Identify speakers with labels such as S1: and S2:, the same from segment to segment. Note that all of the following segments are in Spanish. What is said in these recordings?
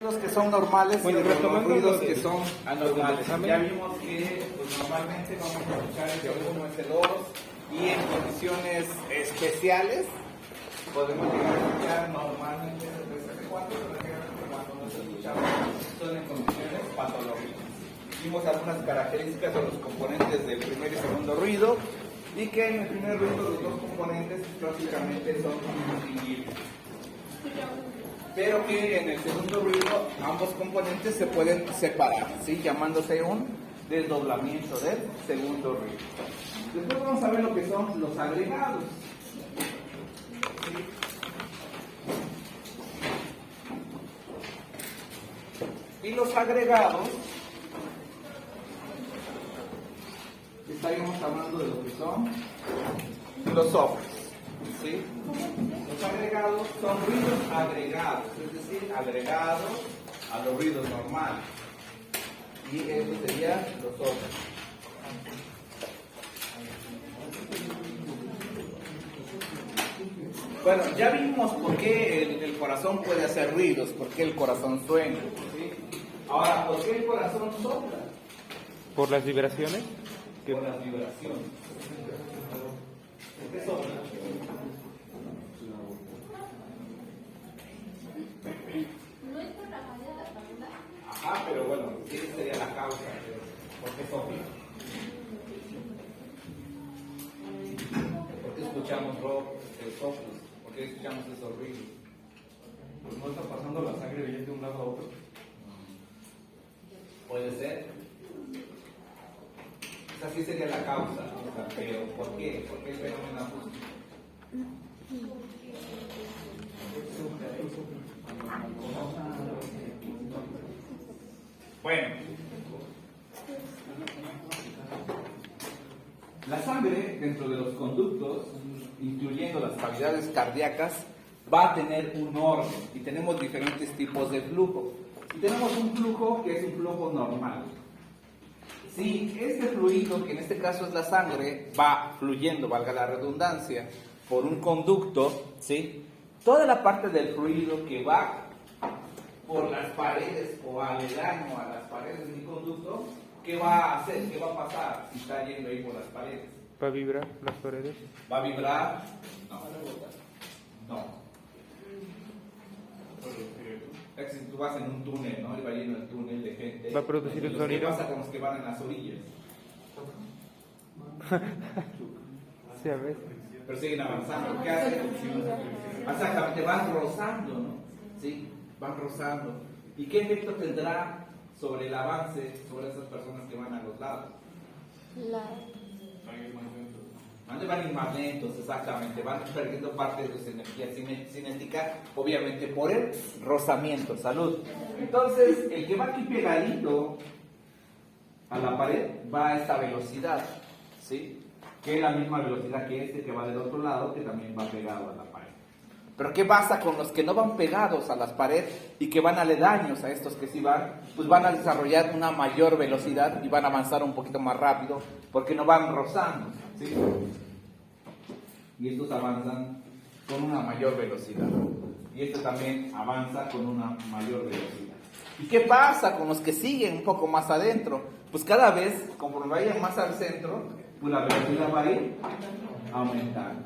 S1: Los que son normales y los ruidos que son anormales. Ya
S2: examen.
S1: vimos que pues, normalmente vamos a escuchar S1, S2 y en condiciones especiales podemos llegar a escuchar normalmente S3, S4, pero generalmente cuando no se escuchamos son en condiciones patológicas. Vimos algunas características de los componentes del primer y segundo ruido y que en el primer ruido los dos componentes prácticamente son indistinguibles. Pero que en el segundo ruido ambos componentes se pueden separar, ¿sí? Llamándose un desdoblamiento del segundo ruido. Después vamos a ver lo que son los agregados. ¿Sí? Y los agregados, estaríamos hablando de lo que son los softwares. ¿Sí? Los agregados son ruidos agregados, es decir, agregados a los ruidos normales. Y eso sería los otros. Bueno, ya vimos por qué el corazón puede hacer ruidos, por qué el corazón suena. ¿Sí? Ahora, ¿por qué el corazón sopla?
S2: ¿Por las vibraciones?
S1: Por las vibraciones. ¿Por qué sopla? Ajá, pero bueno, esa sería la causa. ¿Por qué sopla? ¿Por qué escuchamos rock, soplos? ¿Por qué escuchamos esos ruidos?
S3: Pues no está pasando la sangre bien de un lado a otro.
S1: Puede ser. Esa sí sería la causa, ¿no? Pero ¿por qué? ¿Por qué el fenómeno acústico? Bueno, la sangre dentro de los conductos, incluyendo las cavidades cardíacas, va a tener un orden y tenemos diferentes tipos de flujo. Y tenemos un flujo que es un flujo normal. Si este fluido, que en este caso es la sangre, va fluyendo, valga la redundancia, por un conducto, ¿sí? Toda la parte del fluido que va por las paredes o aledaño a las paredes del conducto, ¿qué va a hacer? ¿Qué va a pasar si está yendo ahí por las paredes?
S2: ¿Va a vibrar las paredes?
S1: ¿Va a vibrar? No. Es que si tú vas en un túnel, ¿no? Y va lleno el túnel de gente.
S2: ¿Va a producir un sonido?
S1: ¿Qué pasa con los que van en las orillas?
S2: Sí, a ver.
S1: Pero siguen avanzando. ¿Qué hacen? Exactamente, van rozando, ¿no? Sí, van rozando. ¿Y qué efecto tendrá sobre el avance, sobre esas personas que van a los lados? Van a ir más lentos, exactamente, van perdiendo parte de su energía cinética, obviamente por el rozamiento. Salud. Entonces, el que va aquí pegadito a la pared va a esta velocidad, ¿sí? Que es la misma velocidad que este que va del otro lado, que también va pegado a la pared. Pero ¿qué pasa con los que no van pegados a las paredes y que van aledaños a estos que sí van? Pues van a desarrollar una mayor velocidad y van a avanzar un poquito más rápido porque no van rozando, ¿sí? Y estos avanzan con una mayor velocidad. Y este también avanza con una mayor velocidad. ¿Y qué pasa con los que siguen un poco más adentro? Pues cada vez, conforme vayan más al centro, pues la velocidad va a ir aumentando.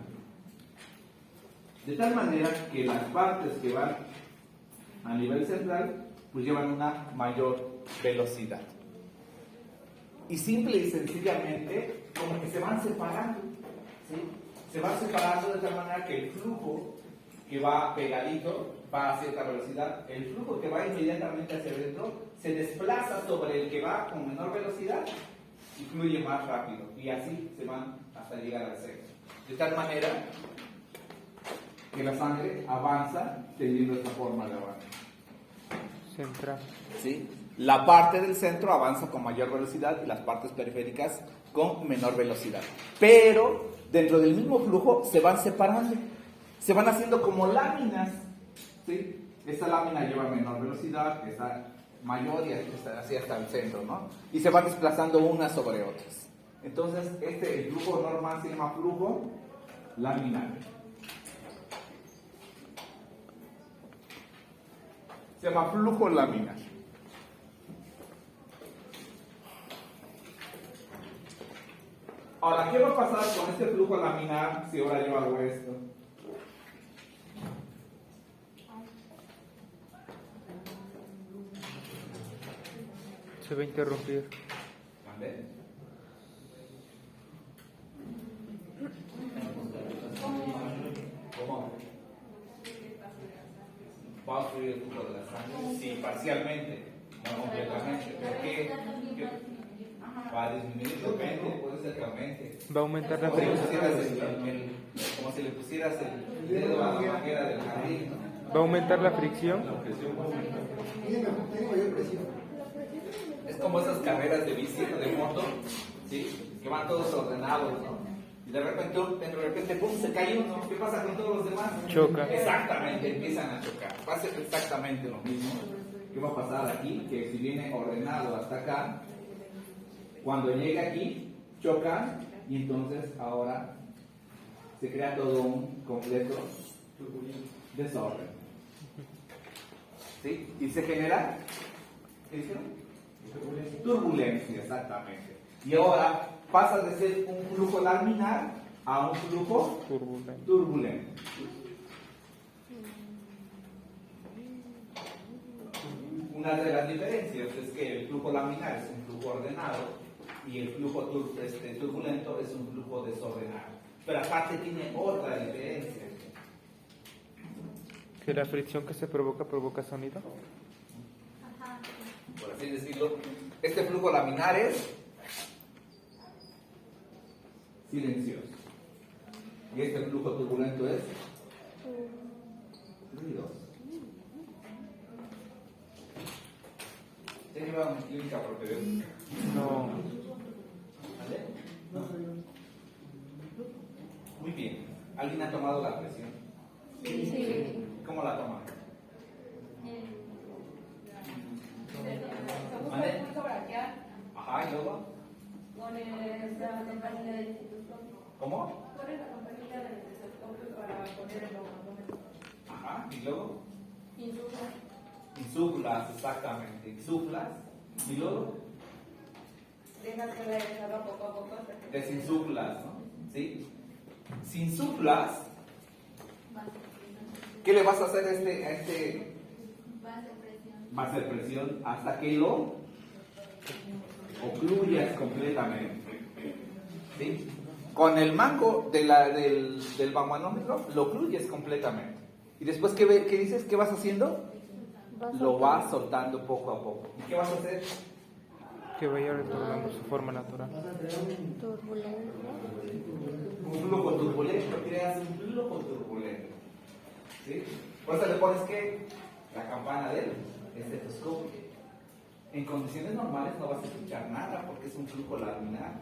S1: De tal manera que las partes que van a nivel central, pues llevan una mayor velocidad. Y simple y sencillamente, como que se van separando, ¿sí? Se van separando de tal manera que el flujo que va pegadito va a cierta velocidad, el flujo que va inmediatamente hacia adentro se desplaza sobre el que va con menor velocidad y fluye más rápido. Y así se van hasta llegar al centro. De tal manera que la sangre avanza teniendo esta forma de avance.
S2: Central.
S1: ¿Sí? La parte del centro avanza con mayor velocidad y las partes periféricas con menor velocidad. Pero dentro del mismo flujo se van separando, se van haciendo como láminas. ¿Sí? Esta lámina lleva menor velocidad, esta mayor y así hasta el centro, ¿no? Y se van desplazando unas sobre otras. Entonces, el flujo normal se llama flujo laminar. Se llama flujo laminar. Ahora, ¿qué va a pasar con este flujo laminar si ahora yo hago esto?
S2: Se va a interrumpir.
S1: ¿Vale? ¿Cómo? ¿Va a fluir el flujo de la sangre? Sí, parcialmente, no completamente. ¿Por qué? Va a disminuir, depende, puede ser que aumente.
S2: Va a aumentar la
S1: Como si le
S2: fricción.
S1: pusieras como si le pusieras el dedo a la manguera del carril, ¿no?
S2: Va a aumentar la fricción.
S1: Es como esas carreras de bici, de moto, ¿sí? Que van todos ordenados, ¿no? Y de repente, ¡pum!, se cae uno. ¿Qué pasa con todos los demás?
S2: Choca.
S1: Exactamente, empiezan a chocar. Va a ser exactamente lo mismo. ¿Qué va a pasar aquí? Que si viene ordenado hasta acá, cuando llega aquí, chocan y entonces ahora se crea todo un completo desorden. ¿Sí? Y se genera, ¿qué dijeron? Turbulencia, exactamente. Y ahora pasa de ser un flujo laminar a un flujo turbulento. Una de las diferencias es que el flujo laminar es un flujo ordenado y el flujo turbulento es un flujo desordenado. Pero aparte tiene otra diferencia.
S2: Que la fricción que se provoca sonido.
S1: Por así decirlo, este flujo laminar es silencioso y este flujo turbulento es ruidoso. ¿Se lleva una clínica propedéutica?
S2: No.
S1: ¿Vale? ¿No? Muy bien. ¿Alguien ha tomado la presión?
S4: Sí.
S1: ¿Cómo la toma?
S4: ¿Vale? Pulso braquial
S1: Ajá, ¿y luego?
S4: con la campanilla del estetoscopio.
S1: ¿Cómo?
S4: Pones la campanilla del estetoscopio para poner el baumanómetro.
S1: Ajá, ¿y luego?
S4: Insuflas.
S1: Insuflas, exactamente. Insuflas, y luego
S4: Dejas que la deshaga poco a poco hasta que
S1: desinsuflas, ¿no? ¿Sí? Si insuflas, ¿qué le vas a hacer a este? Va a hacer presión hasta que lo ocluyas completamente. ¿Sí? Con el mango del baumanómetro lo ocluyes completamente. Y después, ¿qué dices? ¿Qué vas haciendo? Lo vas soltando poco a poco. ¿Y qué vas a hacer?
S2: Que vaya retornando su forma natural.
S1: Un flujo turbulento, creas un flujo turbulento. ¿Sí? Por eso le pones que la campana del estetoscopio. En condiciones normales no vas a escuchar nada porque es un flujo laminar.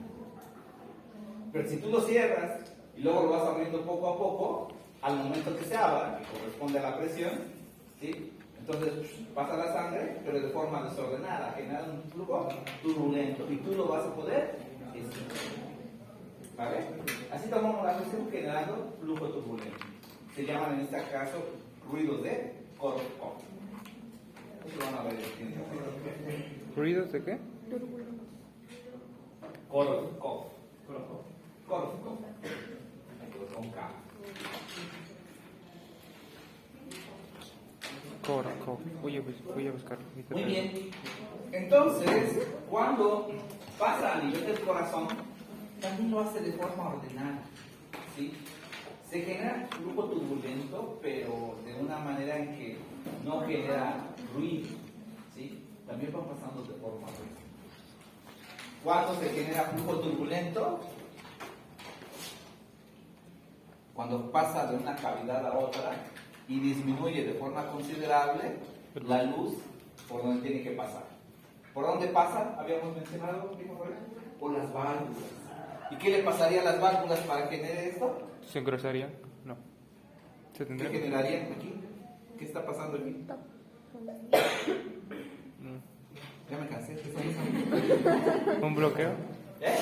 S1: Pero si tú lo cierras y luego lo vas abriendo poco a poco, al momento que se abra, que corresponde a la presión, ¿sí? Entonces pasa la sangre, pero de forma desordenada, genera un flujo turbulento y tú lo vas a poder escuchar. ¿Vale? Así tomamos la presión generando flujo turbulento. Se llaman en este caso ruidos de Korsakoff. Eso lo van a ver en
S2: ¿Ruidos de qué?
S1: Korsakoff. Korsakoff. Con K.
S2: Korsakoff. Voy a buscarlo.
S1: Muy bien. Entonces, cuando pasa a nivel del corazón, también lo hace de forma ordenada. ¿Sí? Se genera flujo turbulento, pero de una manera en que no genera ruido. ¿Sí? También va pasando de forma ordenada. ¿Cuándo se genera flujo turbulento? Cuando pasa de una cavidad a otra y disminuye de forma considerable la luz por donde tiene que pasar. ¿Por dónde pasa? Habíamos mencionado, por las válvulas. ¿Y qué le pasaría a las válvulas para que genere esto?
S2: ¿Se engrosaría? No. ¿Se
S1: ¿Qué
S2: tendría?
S1: generarían aquí? ¿Qué está pasando aquí? Ya me cansé. ¿Qué está pasando?
S2: ¿Un bloqueo?
S1: ¿Eh?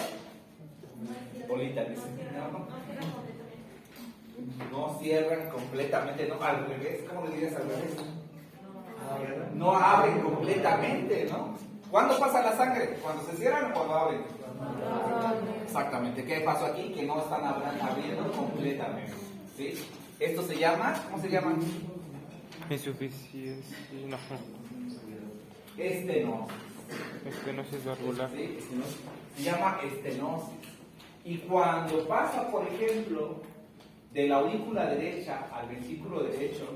S1: Bolita, dice. No cierran completamente, no, al revés. ¿Cómo le dirías al revés? no abren completamente, ¿no? ¿Cuándo pasa la sangre? ¿Cuando se cierran o cuando abren? Exactamente. ¿Qué pasó aquí? Que no están abriendo completamente, ¿sí? Esto se llama, ¿cómo se llama?
S2: Insuficiencia. No.
S1: Estenosis.
S2: Estenosis valvular.
S1: ¿Sí? Estenosis. Se llama estenosis. Y cuando pasa, por ejemplo, de la aurícula derecha al ventrículo derecho,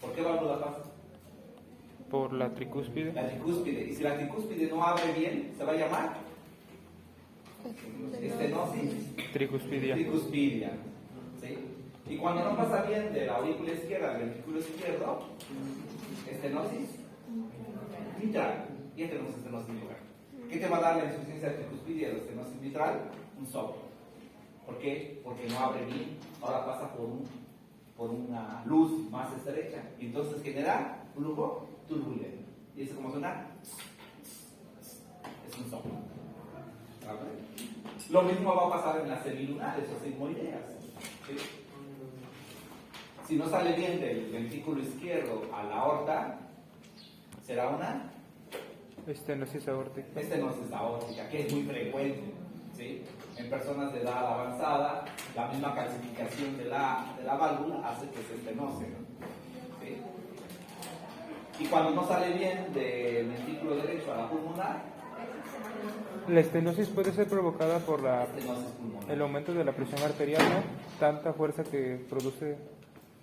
S1: ¿por qué válvula pasa?
S2: Por la tricúspide.
S1: La tricúspide. Y si la tricúspide no abre bien, ¿se va a llamar? Estenosis
S2: Tricuspidia.
S1: tricuspidia. ¿Sí? Y cuando no pasa bien de la aurícula izquierda al ventrículo izquierdo, estenosis mitral. ¿Qué tenemos estenosis mitral? ¿Qué te va a dar la insuficiencia tricuspidia de la estenosis mitral? Un soplo. ¿Por qué? Porque no abre bien. Ahora pasa por una luz más estrecha. Y entonces genera flujo turbulento. ¿Y eso cómo suena? Es un soplo. ¿Sabe? Lo mismo va a pasar en las semilunares o sigmoideas. ¿Sí? Si no sale bien del ventrículo izquierdo a la aorta, será una
S2: Estenosis aórtica.
S1: estenosis aórtica, que es muy frecuente. ¿Sí? En personas de edad avanzada, la misma calcificación de la válvula hace que se estenose, ¿no? ¿Sí? Y cuando no sale bien del ventrículo derecho a la pulmonar,
S2: La estenosis puede ser provocada por
S1: estenosis pulmonar.
S2: el aumento de la presión arterial, ¿no? Tanta fuerza que produce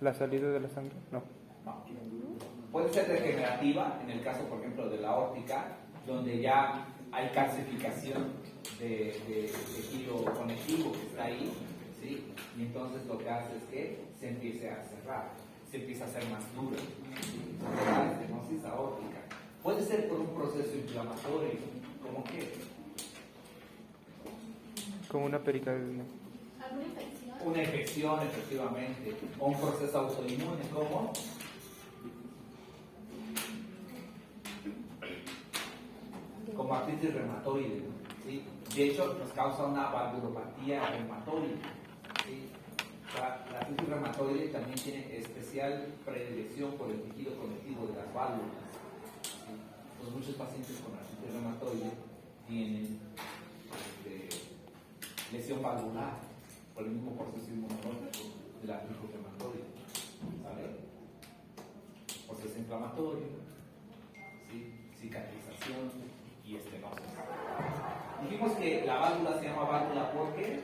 S2: la salida de la sangre. No.
S1: No. Puede ser degenerativa, en el caso, por ejemplo, de la aórtica, donde ya hay calcificación de tejido conectivo que está ahí, ¿sí? Y entonces lo que hace es que se empiece a cerrar, se empieza a hacer más duro, ¿sí? La estenosis aórtica. Puede ser por un proceso inflamatorio, ¿cómo qué?
S2: Como una pericardia.
S1: Una infección, efectivamente, o un proceso autoinmune, ¿cómo? Como artritis reumatoide, ¿sí? De hecho, nos causa una valvulopatía reumatoide, ¿sí? La artritis reumatoide también tiene especial predilección por el tejido conectivo de las válvulas, ¿sí? Pues muchos pacientes con artritis reumatoide tienen lesión valvular por el mismo proceso inmunológico de la artritis reumatoide, ¿sale? Proceso inflamatorio, ¿sí? Cicatrización y estenosis. Dijimos que la válvula se llama válvula porque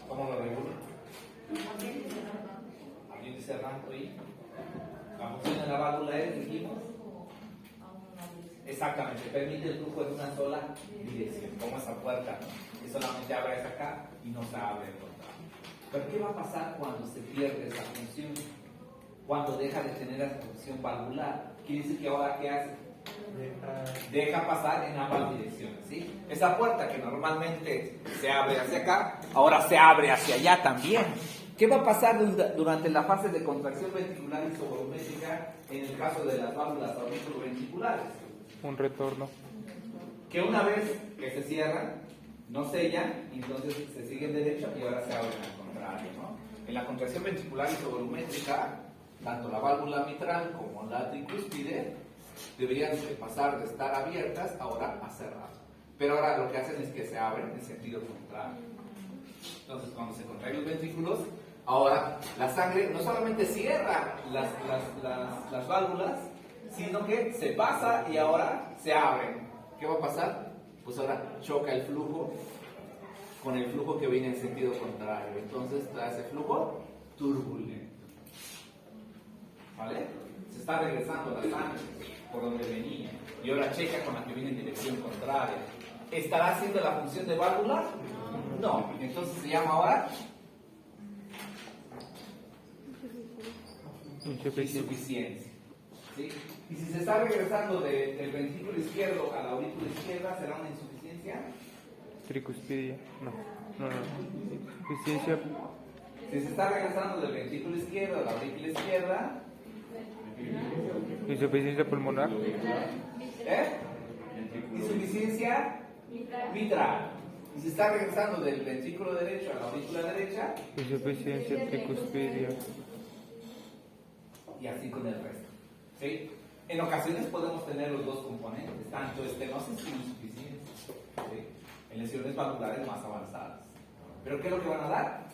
S1: ¿cómo lo regula? Abriendo y cerrando ahí. La función de la válvula es, dijimos, exactamente, permite el flujo en una sola dirección, como esa puerta, ¿no? Que solamente abre hacia acá y no se abre el contrario. Pero ¿qué va a pasar cuando se pierde esa función? Cuando deja de tener esa función valvular. Quiere decir que ahora ¿qué hace? Deja pasar en ambas direcciones, ¿sí? Esa puerta que normalmente se abre hacia acá, ahora se abre hacia allá también. ¿Qué va a pasar durante la fase de contracción ventricular isovolumétrica en el caso de las válvulas auriculoventriculares?
S2: Un retorno.
S1: Que una vez que se cierran, no sellan, y entonces se siguen derecho y ahora se abren al contrario, ¿no? En la contracción ventricular isovolumétrica, tanto la válvula mitral como la tricúspide deberían de pasar de estar abiertas ahora a cerrar. Pero ahora lo que hacen es que se abren en sentido contrario. Entonces cuando se contraen los ventrículos, ahora la sangre no solamente cierra las válvulas, sino que se pasa y ahora se abren. ¿Qué va a pasar? Pues ahora choca el flujo con el flujo que viene en sentido contrario. Entonces trae ese flujo turbulento. ¿Vale? Se está regresando la sangre por donde venía y ahora checa con la que viene en dirección contraria. ¿Estará haciendo la función de válvula? No. Entonces se llama ahora insuficiencia. ¿Sí? Y si se está regresando del ventrículo izquierdo a la aurícula izquierda, ¿será una insuficiencia?
S2: Tricuspidia. No. Insuficiencia.
S1: Si se está regresando del ventrículo izquierdo a la aurícula izquierda,
S2: Insuficiencia pulmonar.
S1: Insuficiencia mitral. Y se está regresando del ventrículo derecho a la aurícula derecha.
S2: Insuficiencia tricuspidia.
S1: Y así con el resto. ¿Sí? En ocasiones podemos tener los dos componentes, tanto estenosis como insuficiencia. ¿Sí? En lesiones valvulares más avanzadas. ¿Pero qué es lo que van a dar?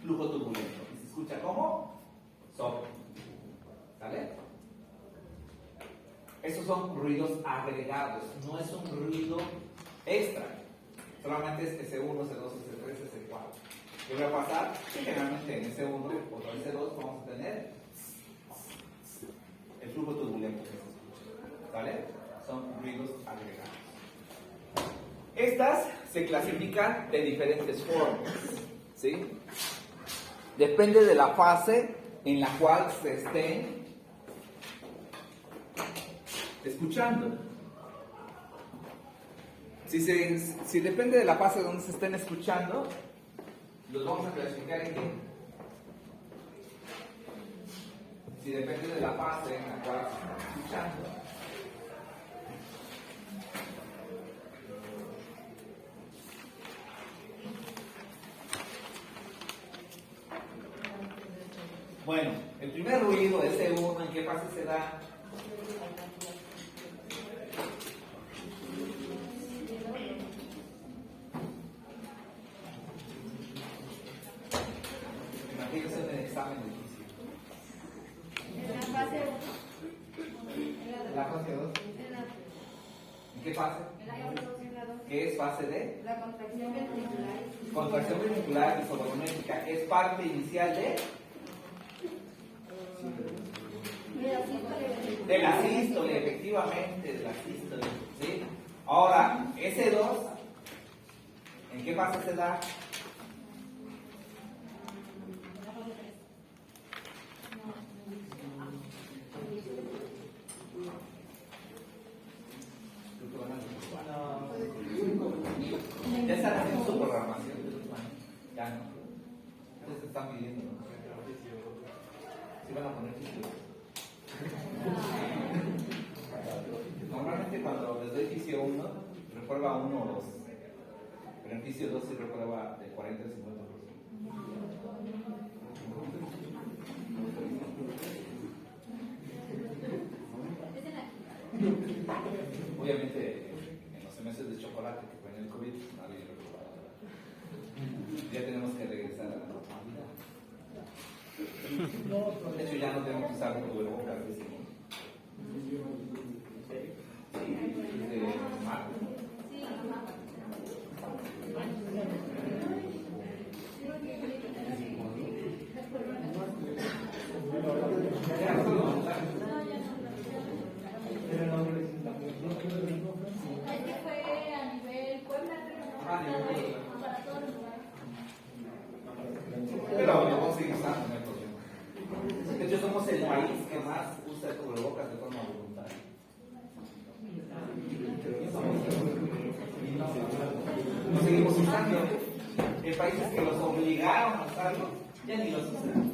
S1: Flujo turbulento. ¿Y se escucha cómo? Soplo. ¿Sale? Esos son ruidos agregados, no es un ruido extra. Solamente es S1, S2, S3, S4. ¿Qué va a pasar? Generalmente en S1 o en S2 vamos a tener el flujo turbulento que se escucha. ¿Vale? Son ruidos agregados. Estas se clasifican de diferentes formas. ¿Sí? Depende de la fase en la cual se estén escuchando. Si depende de la fase donde se estén escuchando, los vamos a clasificar en qué. Si depende de la fase en la cual se están escuchando, bueno, el primer ruido, ese uno, ¿en qué fase se da? Imagínense en el examen de física.
S4: En la fase 1.
S1: ¿La fase 2? ¿En qué fase? ¿Qué es fase D?
S4: La contracción ventricular.
S1: Contracción ventricular isovolumétrica. Es parte inicial de la sístole, efectivamente, de la sístole. ¿Sí? Ahora, S2, ¿en qué fase se da? Ya están haciendo su programación. Ya no. Entonces están pidiendo, ¿no? ¿Sí van a poner fisio? Normalmente cuando les doy fisio 1, reprueba 1 o 2. Pero en fisio 2 sí reprueba de 40 a 50%. Obviamente, en los semestres de chocolate que fue en el COVID, nadie reprobaba. Ya tenemos que regresar a la normalidad. De hecho, ya no tenemos que usar cubrebocas de ese mundo. Sí, desde marzo. Ya no solo vamos a usar.
S4: Fue a nivel Puebla, para todos los lugares.
S1: Pero lo vamos a seguir usando, no hay problema. De hecho, somos el país que más usa el cubrebocas de forma voluntaria. Lo seguimos usando. En países que los obligaron a usarlo, ya ni los usan.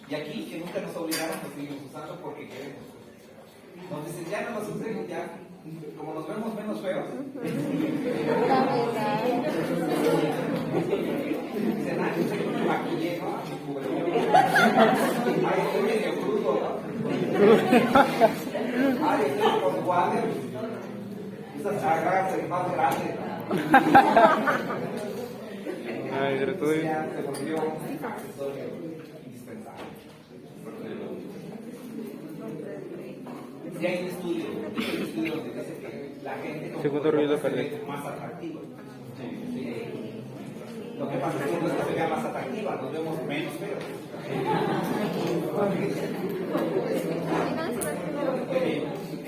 S1: Y aquí, que nunca nos obligaron, lo seguimos usando porque queremos. Nos dicen, ya no los usen, ya. Como nos vemos menos feos. Dicen, ah, yo soy un maquillé, ¿no? Mi cubrebocas. Ay, estoy medio crudo, ¿no? Ay, estoy con guantes. Esas chagas más grandes.
S2: Ay, gratuito.
S1: Ya se volvió un accesorio indispensable. Y hay un estudio donde dice que la gente con
S2: Segundo ruido
S1: se ve
S2: cardíaco.
S1: más atractiva. Sí. Lo que pasa es que no es que se vea más atractiva, nos vemos menos feos.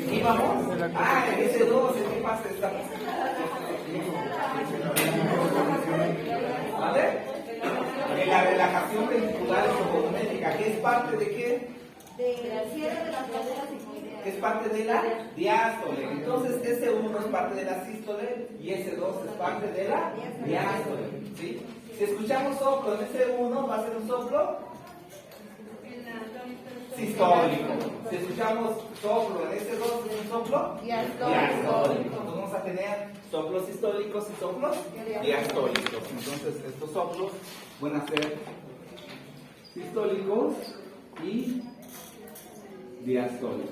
S1: ¿Aquí vamos? Ah, en ese 2, ¿en qué pasa esta? ¿Vale? En la relajación ventricular isovolumétrica, ¿qué es parte de qué?
S4: Del cierre de las caderas sigmoideas.
S1: Que es parte de la diástole. Entonces, S1 es parte de la sístole y S2 es parte de la diástole. ¿Sí? Si escuchamos soplo en S1, ¿va a ser un soplo? Sistólico. Si escuchamos soplo en este dos, ¿es un soplo? Diastólico. Entonces vamos a tener soplos sistólicos y soplos diastólicos. Entonces estos soplos van a ser sistólicos y diastólicos.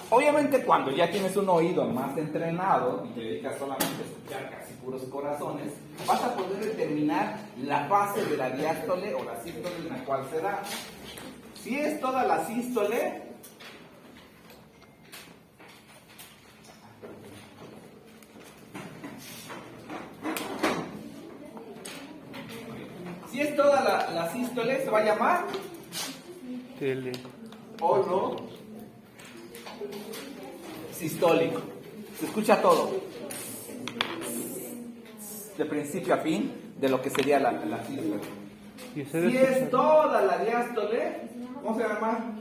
S1: Obviamente cuando ya tienes un oído más entrenado y te dedicas solamente a escuchar casi puros corazones, vas a poder determinar la fase de la diástole o la sístole en la cual se da. Si es toda la sístole, la sístole se va a llamar
S2: Tele.
S1: olo sistólico. Se escucha todo, de principio a fin, de lo que sería la sístole.
S2: ¿Y ustedes
S1: Si es toda la diástole, ¿cómo se llama?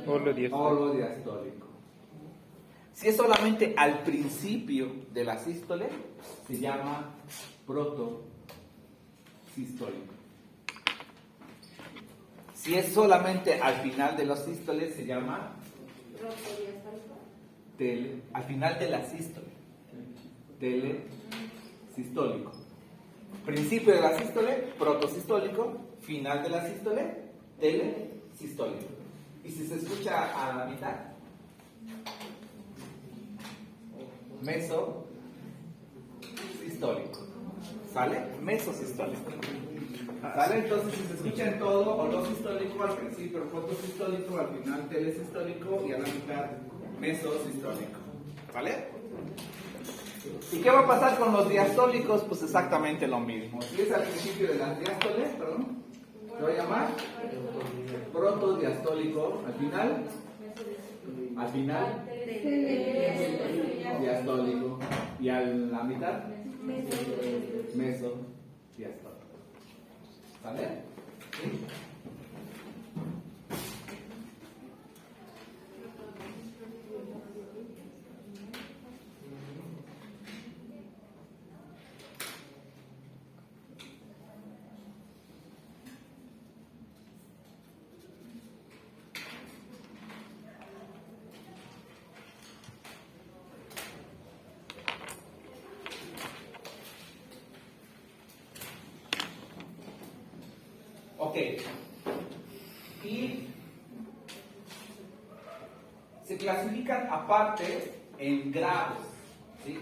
S2: Olo diastólico.
S1: Olo diastólico. Si es solamente al principio de la sístole, se llama protosistólico. Si es solamente al final de los sístoles, se llama al final de la sístole, telesistólico. Principio de la sístole, protosistólico. Final de la sístole, telesistólico. Y si se escucha a la mitad, mesosistólico. ¿Sale? Mesosistólico. ¿Sale? Entonces, si se escucha en todo, olo sistólico al principio, protosistólico, al final telesistólico y a la mitad mesosistólico. ¿Vale? ¿Y qué va a pasar con los diastólicos? Pues exactamente lo mismo. Si es al principio de las diástoles, perdón, se va a llamar protodiastólico. Al final, diastólico. Y a la mitad, mesodiastólico. ¿Sale? ¿Sí? Ok. Y se clasifican aparte en grados, ¿sí?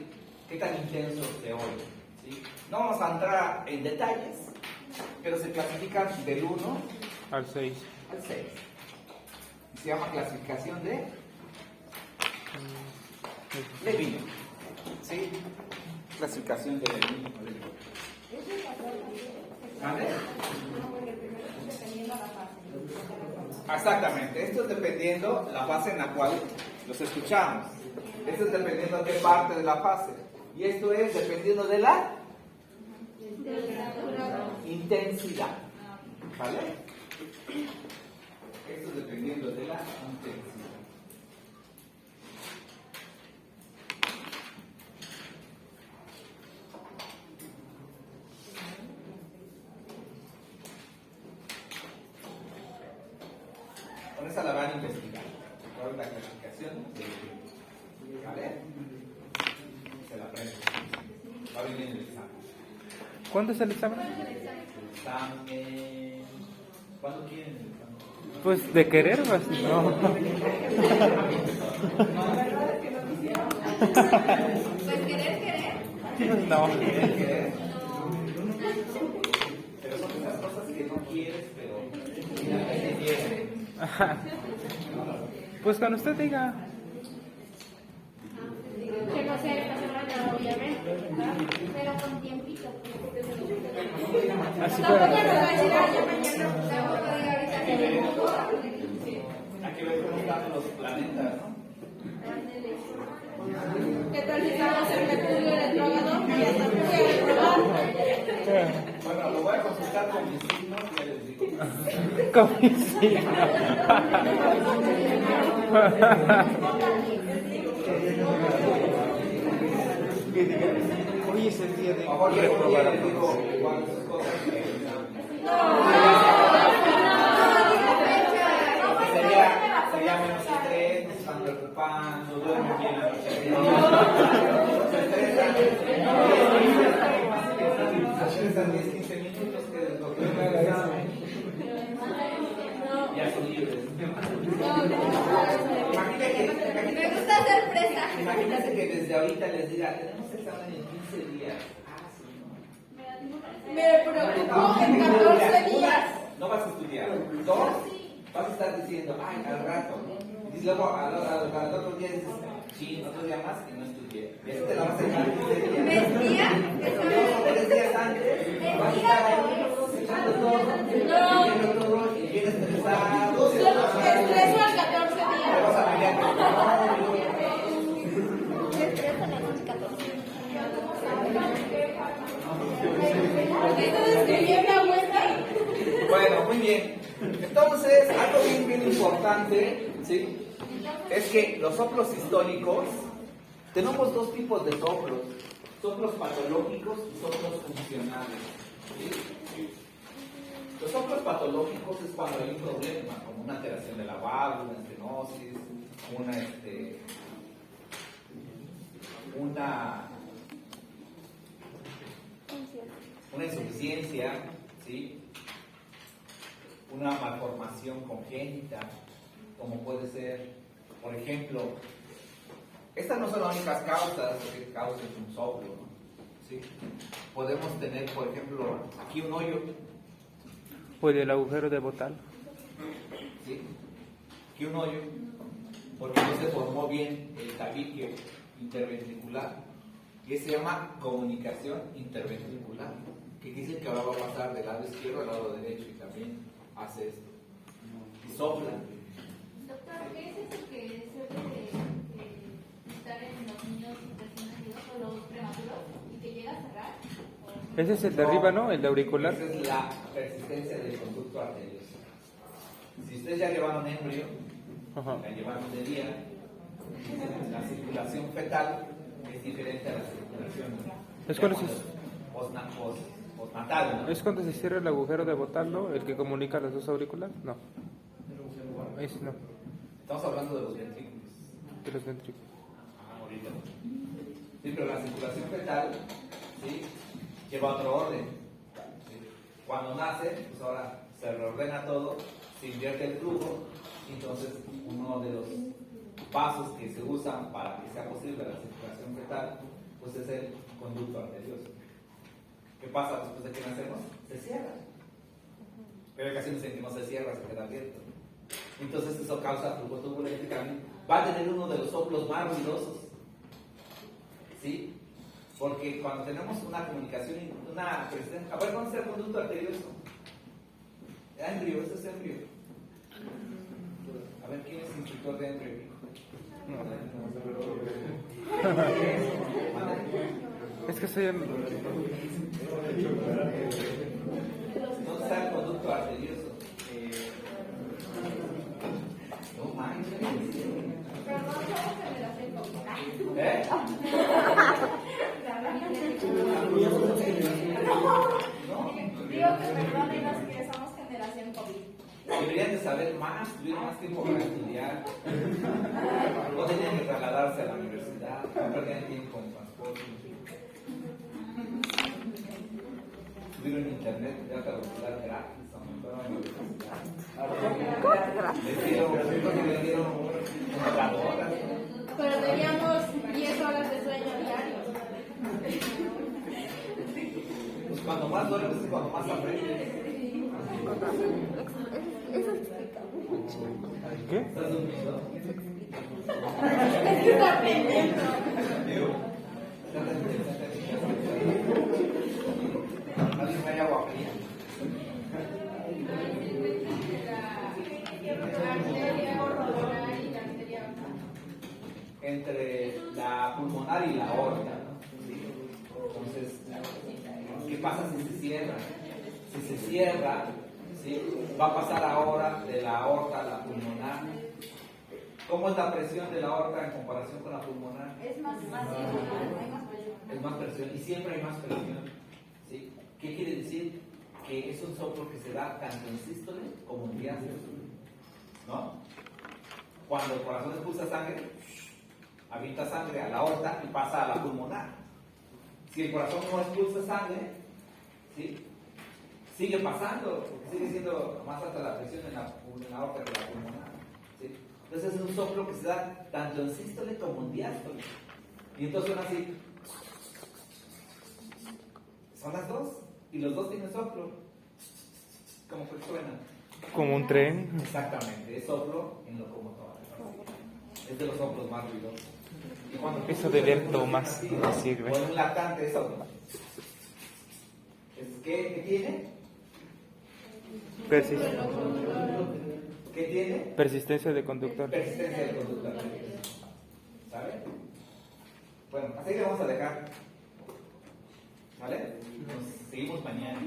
S1: ¿Qué tan intenso se oye? ¿Sí? No vamos a entrar en detalles, pero se clasifican del 1
S2: Al 6.
S1: al 6. Se llama clasificación de Levine. ¿Sí? Clasificación de Levine. ¿Vale? Exactamente, esto es dependiendo la fase en la cual los escuchamos. Esto es dependiendo de qué parte de la fase. Y esto es dependiendo de la intensidad. ¿Vale? Esto es dependiendo de la intensidad. Con esa la van a investigar. Con la clasificación de ¿vale? Se la aprende. Va a venir en el examen.
S2: ¿Cuándo es el examen?
S1: Examen. ¿Cuándo quieren el examen?
S2: Pues de querer, pues no.
S4: Pues querer.
S2: No.
S1: ¿Quieres? Pero son esas cosas que no quieres, pero finalmente quieres.
S2: Pues cuando usted diga.
S4: Que no sea esta semana, obviamente, ¿verdad? Pero con tiempito.
S2: Así
S4: Tampoco nos
S2: fuera.
S4: va a decir, ay, ya mañana, tampoco diga ahorita que
S1: Hay que ver cómo están los planetas, ¿no?
S4: ¿qué tal si estamos en Mercurio retrógrado y hasta Mercurio retrógrado?
S1: Bueno, lo voy a consultar con mis signos y ya les digo.
S2: Como sí. Hoy es el día de
S1: Mejor les
S2: reprobar a
S1: digo
S2: todos.
S1: cuáles cosas que
S4: No, Me gusta hacer presa.
S1: Imagínate que desde ahorita les diga, tenemos examen en 15 días. Ah, sí, no.
S4: Me preocupo en 14 días.
S1: No vas a estudiar. Dos, vas a estar diciendo, ay, al rato. Y luego al otro día dices, sí, otro día más y no estudié. Y eso te la vas a echar 15 días.
S4: ¿Mentía?
S1: Y luego 3 días antes, vas a estar ahí echando todo, viendo todo y bien estresado.
S4: Estreso al 14
S1: Te
S4: días.
S1: vas a pelear.
S4: Estoy escribiendo a vuelta.
S1: Bueno, muy bien. Entonces, algo bien importante, ¿sí? Es que los soplos históricos, tenemos dos tipos de soplos. Soplos patológicos y soplos funcionales. ¿Sí? Los soplos patológicos es cuando hay un problema, como una alteración de la válvula, una estenosis, una insuficiencia, ¿sí? Una malformación congénita, como puede ser, por ejemplo, estas no son las únicas causas que causan un soplo, ¿no? ¿Sí? Podemos tener, por ejemplo, aquí un hoyo,
S2: Pues el agujero de Botal.
S1: ¿sí? Aquí un hoyo, porque no se formó bien el tabique interventricular, y se llama comunicación interventricular, que dice que ahora va a pasar del lado izquierdo al lado derecho y también hace esto. Y sopla.
S5: Doctor, ¿qué es eso que se puede estar en los niños recién nacidos o los prematuros y que llega a cerrar?
S2: Ese es el de arriba, ¿no? El de auricular.
S1: Esa es la persistencia del conducto arterioso. Si ustedes ya llevaron embrio,
S2: Ajá.
S1: la llevaron de día, la circulación fetal es diferente a la circulación
S2: Es cuando
S1: postnatal, ¿no?
S2: Es cuando se cierra el agujero de Botal, ¿no? El que comunica los dos auriculares. No. Ese no.
S1: Estamos hablando de los ventrículos.
S2: De los ventrículos.
S1: Ahorita. Sí, pero la circulación fetal, ¿sí? Lleva otro orden. ¿Sí? Cuando nace, pues ahora se reordena todo, se invierte el flujo, y entonces uno de los pasos que se usan para que sea posible la circulación fetal, pues es el conducto arterioso. ¿Qué pasa después de que nacemos? Se cierra. Pero hay ocasiones en que no se cierra, se queda abierto. Entonces eso causa flujo turbulento y también va a tener uno de los soplos más ruidosos. ¿Sí? Porque cuando tenemos una comunicación, una presión, a ver, ¿dónde está el conducto arterioso? Embrio, ese es embrio. A ver, ¿quién es el instructor de embrio?
S2: Es que soy en...
S1: ¿Dónde está el conducto arterioso? No manches. ¿Eh?
S4: Digo que perdónenos que somos generación COVID.
S1: Deberían de saber más, tuvieron más tiempo para estudiar. No tenían que trasladarse a la universidad, no perdían tiempo en transporte. Tuvieron internet de alta velocidad gratis, aumentaron la universidad. Les dieron computadoras.
S4: Pero teníamos 10 horas de sueño diario.
S1: Pues cuando más duermes es cuando más aprendes.
S2: ¿Qué?
S1: ¿Estás durmiendo?
S4: Es que está aprendiendo.
S1: Digo, ¿alguien me haya agua fría? Entre la pulmonar y la aorta, ¿no? ¿Sí? Entonces, ¿qué pasa si se cierra? Si se cierra, ¿sí? Va a pasar ahora de la aorta a la pulmonar. ¿Cómo es la presión de la aorta en comparación con la pulmonar?
S4: Es más fácil, hay más presión.
S1: Es más presión y siempre hay más presión. ¿Sí? ¿Qué quiere decir? Que es un soplo que se da tanto en sístole como en diástole, ¿no? Cuando el corazón expulsa sangre, avienta sangre a la aorta y pasa a la pulmonar. Si el corazón no expulsa sangre, ¿sí? Sigue pasando, porque sigue siendo más alta la presión en la aorta que la pulmonar. ¿sí? Entonces es un soplo que se da tanto en sístole como en diástole. Y entonces suena así. Son las dos, y los dos tienen soplo. ¿Cómo que suena?
S2: Como un tren.
S1: Exactamente, es soplo en locomotora. Es de los soplos más ruidosos. Y cuando
S2: Eso de ver Tomás
S1: así,
S2: no sirve.
S1: o en un latante de soplo. ¿Qué tiene? ¿Qué tiene?
S2: Persistencia de conductor.
S1: Persistencia del conductor. ¿Sabe? Bueno, así que vamos a dejar. ¿Vale? Nos seguimos mañana.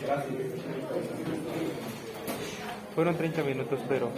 S1: Gracias.
S2: Fueron 30 minutos, pero